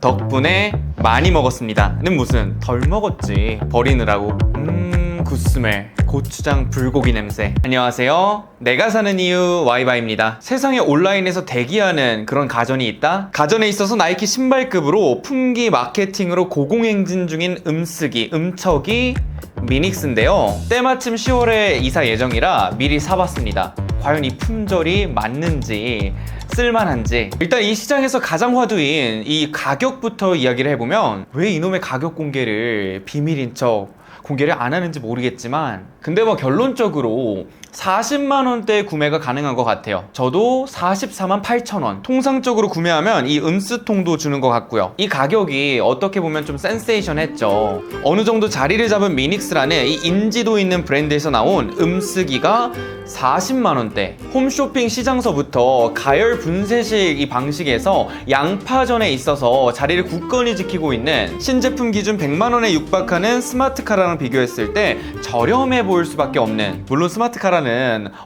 덕분에 많이 먹었습니다는 무슨 덜 먹었지 버리느라고. 굿스멜 고추장 불고기 냄새. 안녕하세요, 내가 사는 이유 와이바입니다. 세상에 온라인에서 대기하는 그런 가전이 있다? 가전에 있어서 나이키 신발급으로 품귀 마케팅으로 고공행진 중인 음쓰기, 음척이 미닉스인데요. 때마침 10월에 이사 예정이라 미리 사봤습니다. 과연 이 품절이 맞는지 쓸만한지. 일단 이 시장에서 가장 화두인 이 가격부터 이야기를 해보면, 왜 이놈의 가격 공개를 비밀인 척 공개를 안 하는지 모르겠지만, 근데 뭐 결론적으로 40만원대 구매가 가능한 것 같아요. 저도 44만 8천원. 통상적으로 구매하면 이 음쓰통도 주는 것 같고요. 이 가격이 어떻게 보면 좀 센세이션했죠. 어느 정도 자리를 잡은 미닉스라는 이 인지도 있는 브랜드에서 나온 음쓰기가 40만원대. 홈쇼핑 시장서부터 가열 분쇄식 이 방식에서 양파전에 있어서 자리를 굳건히 지키고 있는 신제품 기준 100만원에 육박하는 스마트카라랑 비교했을 때 저렴해 보일 수밖에 없는, 물론 스마트카라는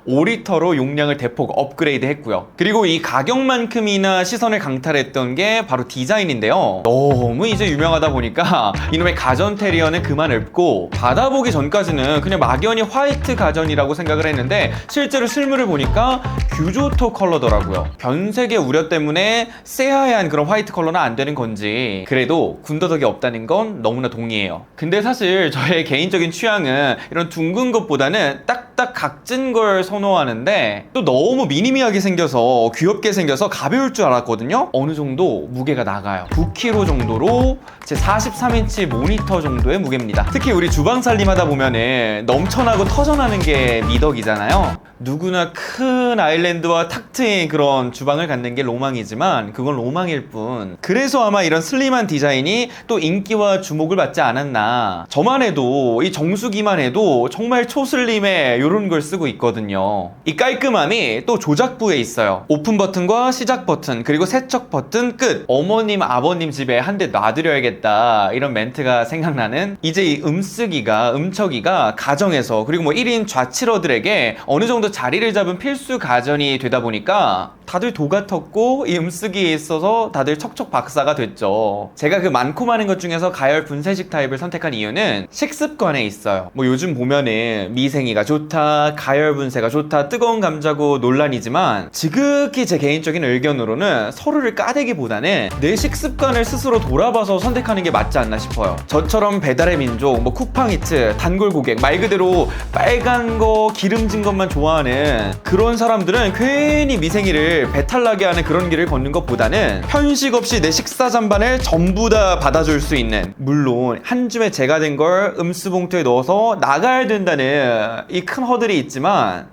5리터로 용량을 대폭 업그레이드 했고요. 그리고 이 가격만큼이나 시선을 강탈했던 게 바로 디자인인데요. 너무 이제 유명하다 보니까 이놈의 가전 테리어는 그만 읊고, 받아보기 전까지는 그냥 막연히 화이트 가전이라고 생각을 했는데 실제로 실물을 보니까 규조토 컬러더라고요. 변색의 우려 때문에 새하얀 그런 화이트 컬러는 안 되는 건지, 그래도 군더더기 없다는 건 너무나 동의해요. 근데 사실 저의 개인적인 취향은 이런 둥근 것보다는 딱딱 각진 걸 선호하는데, 또 너무 미니미하게 생겨서 귀엽게 생겨서 가벼울 줄 알았거든요. 어느 정도 무게가 나가요. 9kg 정도로 제 43인치 모니터 정도의 무게입니다. 특히 우리 주방 살림 하다 보면은 넘쳐나고 터져나는 게 미덕이잖아요. 누구나 큰 아일랜드와 탁 트인 그런 주방을 갖는 게 로망이지만 그건 로망일 뿐. 그래서 아마 이런 슬림한 디자인이 또 인기와 주목을 받지 않았나. 저만 해도, 이 정수기만 해도 정말 초슬림에 이런 걸 쓰고 있거든요. 이 깔끔함이 또 조작부에 있어요. 오픈 버튼과 시작 버튼, 그리고 세척 버튼 끝. 어머님 아버님 집에 한 대 놔드려야겠다, 이런 멘트가 생각나는, 이제 이 음쓰기가, 음척이가 가정에서, 그리고 뭐 1인 좌칠어들에게 어느 정도 자리를 잡은 필수 가전이 되다 보니까 다들 도 같았고, 이 음쓰기에 있어서 다들 척척 박사가 됐죠. 제가 그 많고 많은 것 중에서 가열 분쇄식 타입을 선택한 이유는 식습관에 있어요. 뭐 요즘 보면은 미생이가 좋다, 가열 분쇄가 좋다, 뜨거운 감자고 논란이지만, 지극히 제 개인적인 의견으로는 서로를 까대기보다는 내 식습관을 스스로 돌아봐서 선택하는 게 맞지 않나 싶어요. 저처럼 배달의 민족, 뭐 쿠팡이츠, 단골 고객, 말 그대로 빨간 거, 기름진 것만 좋아하는 그런 사람들은 괜히 미생이를 배탈나게 하는 그런 길을 걷는 것보다는 편식 없이 내 식사 잔반을 전부 다 받아줄 수 있는, 물론 한 줌에 제가 된 걸 음쓰봉투에 넣어서 나가야 된다는 이 큰 허들이 있지만,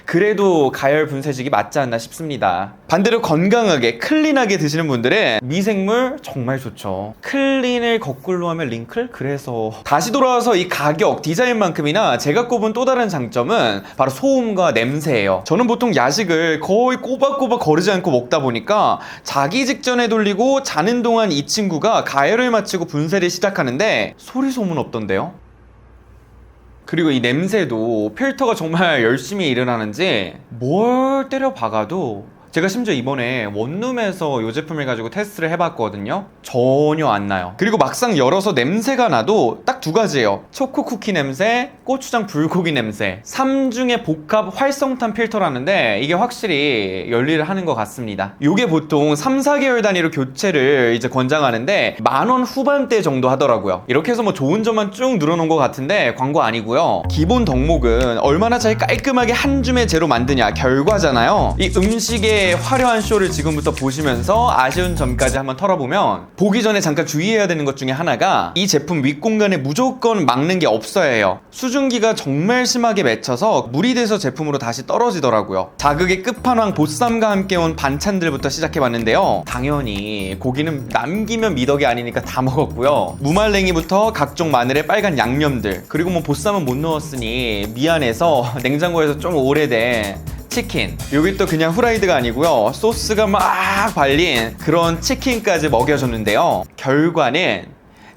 그래도 가열 분쇄식이 맞지 않나 싶습니다. 반대로 건강하게 클린하게 드시는 분들은 미생물 정말 좋죠. 클린을 거꾸로 하면 링클? 그래서 다시 돌아와서 이 가격, 디자인만큼이나 제가 꼽은 또 다른 장점은 바로 소음과 냄새예요. 저는 보통 야식을 거의 꼬박꼬박 거르지 않고 먹다 보니까 자기 직전에 돌리고 자는 동안 이 친구가 가열을 마치고 분쇄를 시작하는데 소리 소문 없던데요? 그리고 이 냄새도 필터가 정말 열심히 일을 하는지 뭘 때려 박아도, 제가 심지어 이번에 원룸에서 이 제품을 가지고 테스트를 해봤거든요. 전혀 안 나요. 그리고 막상 열어서 냄새가 나도 딱 두 가지예요. 초코 쿠키 냄새, 고추장 불고기 냄새. 3중의 복합 활성탄 필터라는데 이게 확실히 열일을 하는 것 같습니다. 이게 보통 3, 4개월 단위로 교체를 이제 권장하는데 10,000원 후반대 정도 하더라고요. 이렇게 해서 뭐 좋은 점만 쭉 늘어놓은 것 같은데 광고 아니고요. 기본 덕목은 얼마나 잘 깔끔하게 한 줌의 재로 만드냐, 결과잖아요. 이 음식의 화려한 쇼를 지금부터 보시면서 아쉬운 점까지 한번 털어보면, 보기 전에 잠깐 주의해야 되는 것 중에 하나가 이 제품 윗공간에 무조건 막는 게 없어야 해요. 수증기가 정말 심하게 맺혀서 물이 돼서 제품으로 다시 떨어지더라고요. 자극의 끝판왕 보쌈과 함께 온 반찬들부터 시작해봤는데요. 당연히 고기는 남기면 미덕이 아니니까 다 먹었고요. 무말랭이부터 각종 마늘의 빨간 양념들, 그리고 뭐 보쌈은 못 넣었으니 미안해서 냉장고에서 좀 오래된 치킨, 여기 또 그냥 후라이드가 아니고요, 소스가 막 발린 그런 치킨까지 먹여줬는데요. 결과는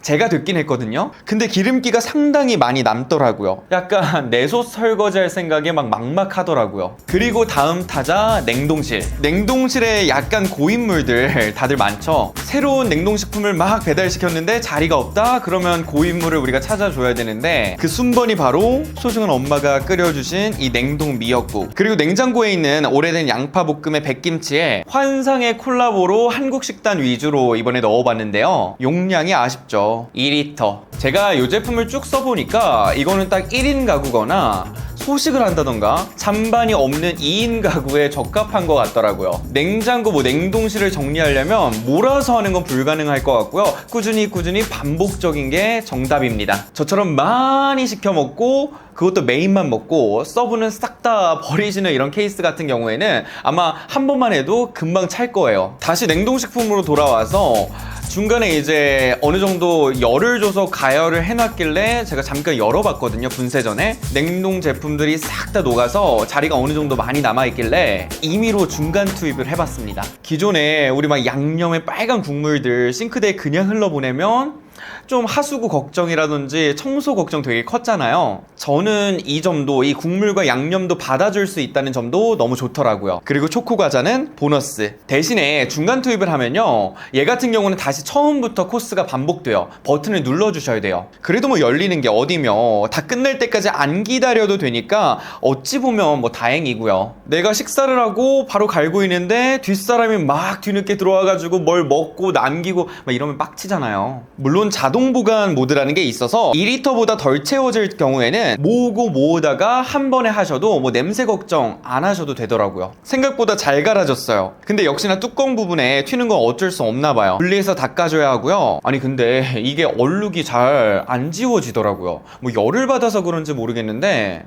제가 듣긴 했거든요. 근데 기름기가 상당히 많이 남더라고요. 약간 내솥 설거지할 생각에 막 막막하더라고요. 그리고 다음 타자 냉동실. 냉동실에 약간 고인물들 다들 많죠. 새로운 냉동식품을 막 배달시켰는데 자리가 없다? 그러면 고인물을 우리가 찾아줘야 되는데 그 순번이 바로 소중한 엄마가 끓여주신 이 냉동 미역국, 그리고 냉장고에 있는 오래된 양파볶음의 백김치에 환상의 콜라보로 한국 식단 위주로 이번에 넣어봤는데요. 용량이 아쉽죠. 2리터. 제가 이 제품을 쭉 써보니까 이거는 딱 1인 가구거나 소식을 한다던가 찬반이 없는 2인 가구에 적합한 것 같더라고요. 냉장고 냉동실을 정리하려면 몰아서 하는 건 불가능할 것 같고요. 꾸준히 반복적인 게 정답입니다. 저처럼 많이 시켜 먹고 그것도 메인만 먹고 서브는 싹 다 버리시는 이런 케이스 같은 경우에는 아마 한 번만 해도 금방 찰 거예요. 다시 냉동식품으로 돌아와서 중간에 이제 어느 정도 열을 줘서 가열을 해놨길래 제가 잠깐 열어봤거든요. 분쇄 전에. 냉동 제품들이 싹 다 녹아서 자리가 어느 정도 많이 남아있길래 임의로 중간 투입을 해봤습니다. 기존에 우리 막 양념의 빨간 국물들 싱크대에 그냥 흘러보내면 좀 하수구 걱정이라든지 청소 걱정 되게 컸잖아요. 저는 이 점도, 이 국물과 양념도 받아줄 수 있다는 점도 너무 좋더라고요. 그리고 초코과자는 보너스. 대신에 중간 투입을 하면요, 얘 같은 경우는 다시 처음부터 코스가 반복돼요. 버튼을 눌러주셔야 돼요. 그래도 뭐 열리는 게 어디며 다 끝날 때까지 안 기다려도 되니까 어찌 보면 뭐 다행이고요. 내가 식사를 하고 바로 갈고 있는데 뒷사람이 막 뒤늦게 들어와가지고 뭘 먹고 남기고 막 이러면 빡치잖아요. 물론 자동 보관 모드라는 게 있어서 2리터보다 덜 채워질 경우에는 모으다가 한 번에 하셔도 뭐 냄새 걱정 안 하셔도 되더라고요. 생각보다 잘 갈아졌어요. 근데 역시나 뚜껑 부분에 튀는 건 어쩔 수 없나 봐요. 분리해서 닦아줘야 하고요. 아니 근데 이게 얼룩이 잘 안 지워지더라고요. 뭐 열을 받아서 그런지 모르겠는데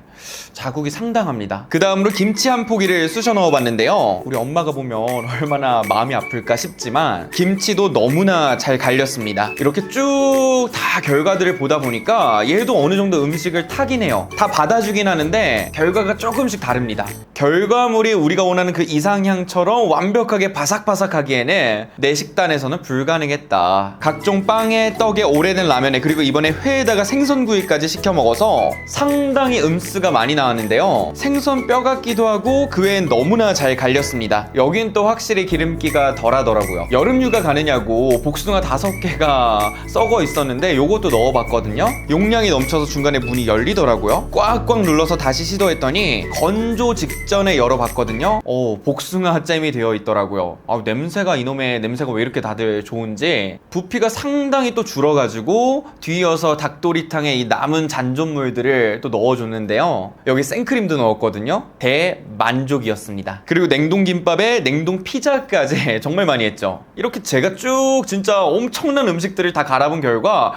자국이 상당합니다. 그 다음으로 김치 한 포기를 쑤셔 넣어봤는데요. 우리 엄마가 보면 얼마나 마음이 아플까 싶지만 김치도 너무나 잘 갈렸습니다. 이렇게 쭉 다 결과들을 보다 보니까 얘도 어느 정도 음식을 타긴 해요. 다 받아주긴 하는데 결과가 조금씩 다릅니다. 결과물이 우리가 원하는 그 이상향처럼 완벽하게 바삭바삭하기에는 내 식단에서는 불가능했다. 각종 빵에 떡에 오래된 라면에 그리고 이번에 회에다가 생선구이까지 시켜 먹어서 상당히 음수가 많이 나왔는데요. 생선 뼈 같기도 하고 그 외엔 너무나 잘 갈렸습니다. 여긴 또 확실히 기름기가 덜하더라고요. 여름휴가 가느냐고 복숭아 5개가 썩어 있었는데 요것도 넣어봤거든요. 용량이 넘쳐서 중간에 문이 열리더라고요. 꽉꽉 눌러서 다시 시도했더니 건조 직전에 열어봤거든요. 복숭아 잼이 되어 있더라고요. 냄새가, 이놈의 냄새가 왜 이렇게 다들 좋은지. 부피가 상당히 또 줄어가지고 뒤이어서 닭도리탕에 이 남은 잔존물들을 또 넣어줬는데요. 여기 생크림도 넣었거든요. 대만족이었습니다. 그리고 냉동김밥에 냉동 피자까지 정말 많이 했죠. 이렇게 제가 쭉 진짜 엄청난 음식들을 다 갈아본 결과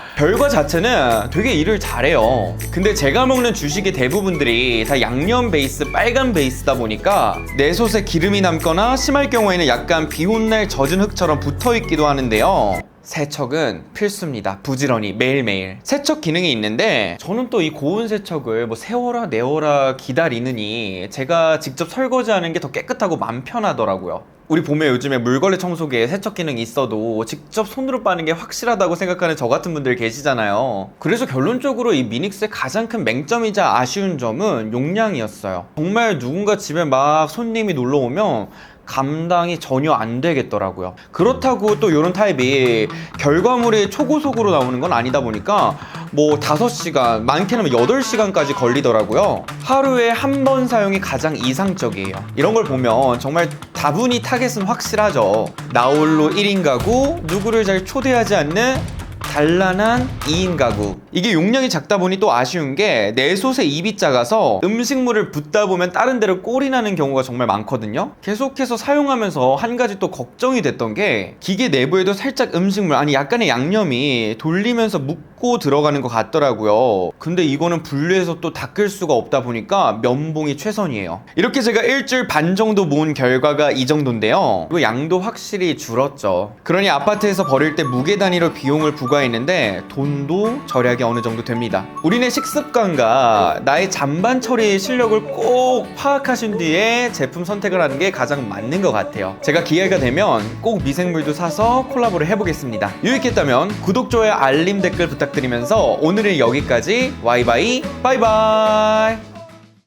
자체는 되게 일을 잘해요. 근데 제가 먹는 주식의 대부분들이 다 양념 베이스, 빨간 베이스다 보니까 내솥에 기름이 남거나 심할 경우에는 약간 비 온 날 젖은 흙처럼 붙어있기도 하는데요. 세척은 필수입니다. 부지런히 매일매일 세척 기능이 있는데 저는 또 이 고운 세척을 뭐 세워라 내워라 기다리느니 제가 직접 설거지하는 게 더 깨끗하고 맘 편하더라고요. 우리 봄에 요즘에 물걸레 청소기에 세척 기능이 있어도 직접 손으로 빠는 게 확실하다고 생각하는 저 같은 분들 계시잖아요. 그래서 결론적으로 이 미닉스의 가장 큰 맹점이자 아쉬운 점은 용량이었어요. 정말 누군가 집에 막 손님이 놀러 오면 감당이 전혀 안 되겠더라고요. 그렇다고 또 이런 타입이 결과물이 초고속으로 나오는 건 아니다 보니까 뭐 5시간, 많게는 8시간까지 걸리더라고요. 하루에 한 번 사용이 가장 이상적이에요. 이런 걸 보면 정말 다분히 타겟은 확실하죠. 나홀로 1인 가구, 누구를 잘 초대하지 않는 단란한 2인 가구. 이게 용량이 작다 보니 또 아쉬운 게 내솥에 입이 작아서 음식물을 붓다 보면 다른 데로 꼴이 나는 경우가 정말 많거든요. 계속해서 사용하면서 한 가지 또 걱정이 됐던 게 기계 내부에도 살짝 음식물, 아니 약간의 양념이 돌리면서 묻고 닦고 들어가는 것 같더라고요. 근데 이거는 분리해서 또 닦을 수가 없다 보니까 면봉이 최선이에요. 이렇게 제가 일주일 반 정도 모은 결과가 이 정도인데요. 그 양도 확실히 줄었죠. 그러니 아파트에서 버릴 때 무게 단위로 비용을 부과했는데 돈도 절약이 어느 정도 됩니다. 우리네 식습관과 나의 잔반 처리 실력을 꼭 파악하신 뒤에 제품 선택을 하는 게 가장 맞는 것 같아요. 제가 기회가 되면 꼭 미생물도 사서 콜라보를 해보겠습니다. 유익했다면 구독, 좋아요, 알림, 댓글 부탁드리면서 오늘은 여기까지. 와이바이 바이바이.